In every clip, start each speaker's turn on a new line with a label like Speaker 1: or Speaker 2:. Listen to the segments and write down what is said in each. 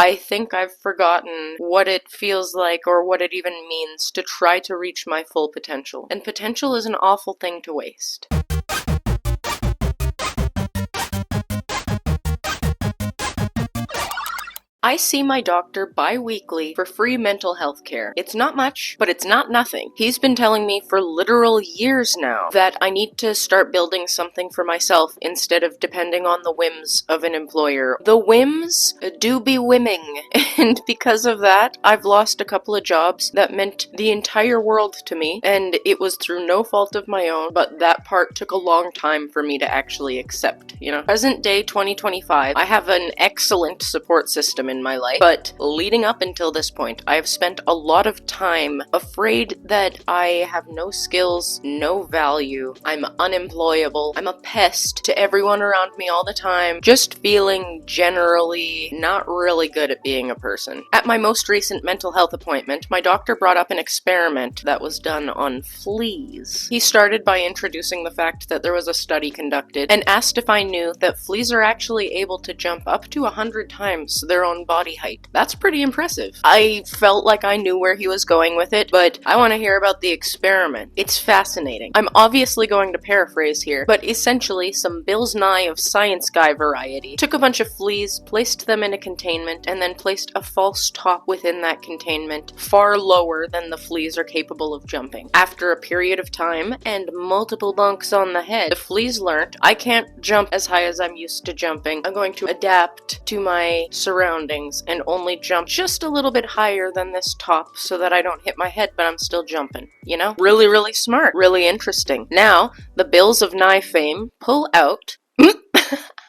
Speaker 1: I think I've forgotten what it feels like or what it even means to try to reach my full potential. And potential is an awful thing to waste. I see my doctor bi-weekly for free mental health care. It's not much, but it's not nothing. He's been telling me for literal years now that I need to start building something for myself instead of depending on the whims of an employer. The whims do be whimming, and because of that, I've lost a couple of jobs that meant the entire world to me, and it was through no fault of my own, but that part took a long time for me to actually accept, Present day 2025, I have an excellent support system in my life, but leading up until this point, I have spent a lot of time afraid that I have no skills, no value, I'm unemployable, I'm a pest to everyone around me all the time, just feeling generally not really good at being a person. At my most recent mental health appointment, my doctor brought up an experiment that was done on fleas. He started by introducing the fact that there was a study conducted and asked if I knew that fleas are actually able to jump up to 100 times their own body height. That's pretty impressive. I felt like I knew where he was going with it, but I want to hear about the experiment. It's fascinating. I'm obviously going to paraphrase here, but essentially some Bill's Nye of Science Guy variety took a bunch of fleas, placed them in a containment, and then placed a false top within that containment far lower than the fleas are capable of jumping. After a period of time and multiple bonks on the head, the fleas learned I can't jump as high as I'm used to jumping. I'm going to adapt to my surroundings and only jump just a little bit higher than this top so that I don't hit my head, but I'm still jumping, Really, really smart, really interesting. Now, the Bills of Nye fame pull out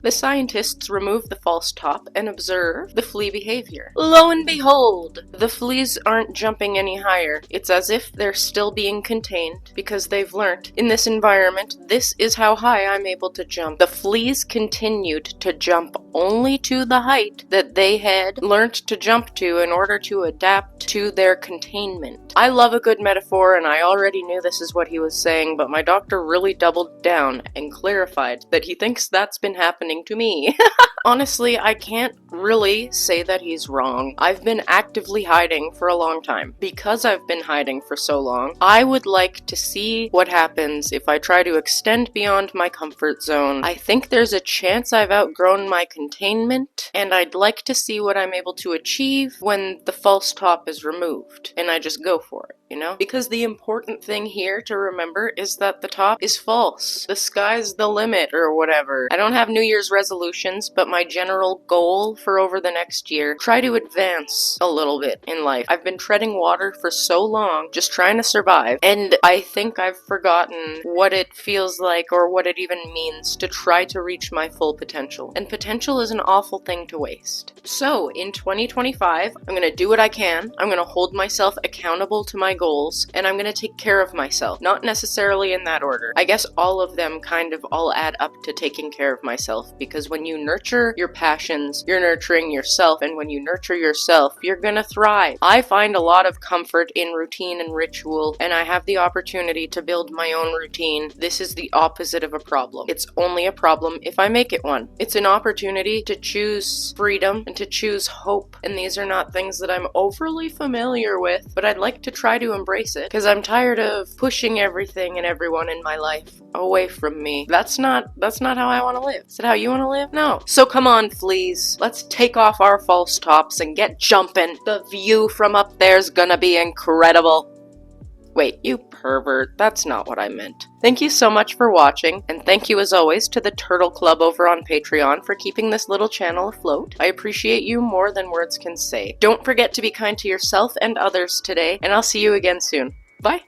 Speaker 1: the scientists remove the false top and observe the flea behavior. Lo and behold, the fleas aren't jumping any higher. It's as if they're still being contained because they've learned, in this environment, this is how high I'm able to jump. The fleas continued to jump only to the height that they had learned to jump to in order to adapt to their containment. I love a good metaphor, and I already knew this is what he was saying, but my doctor really doubled down and clarified that he thinks that's been happening to me. Honestly, I can't really say that he's wrong. I've been actively hiding for a long time. Because I've been hiding for so long, I would like to see what happens if I try to extend beyond my comfort zone. I think there's a chance I've outgrown my containment, and I'd like to see what I'm able to achieve when the false top is removed, and I just go for it. Because the important thing here to remember is that the top is false. The sky's the limit or whatever. I don't have New Year's resolutions, but my general goal for over the next year, try to advance a little bit in life. I've been treading water for so long, just trying to survive, and I think I've forgotten what it feels like or what it even means to try to reach my full potential. And potential is an awful thing to waste. So, in 2025, I'm gonna do what I can. I'm gonna hold myself accountable to my goals, and I'm gonna take care of myself. Not necessarily in that order. I guess all of them kind of all add up to taking care of myself, because when you nurture your passions, you're nurturing yourself, and when you nurture yourself, you're gonna thrive. I find a lot of comfort in routine and ritual, and I have the opportunity to build my own routine. This is the opposite of a problem. It's only a problem if I make it one. It's an opportunity to choose freedom and to choose hope, and these are not things that I'm overly familiar with, but I'd like to try to embrace it, because I'm tired of pushing everything and everyone in my life away from me. That's not how I want to live. Is it how you want to live? No. So come on, fleas. Let's take off our false tops and get jumping. The view from up there's gonna be incredible. Wait, you pervert. That's not what I meant. Thank you so much for watching, and thank you as always to the Turtle Club over on Patreon for keeping this little channel afloat. I appreciate you more than words can say. Don't forget to be kind to yourself and others today, and I'll see you again soon. Bye!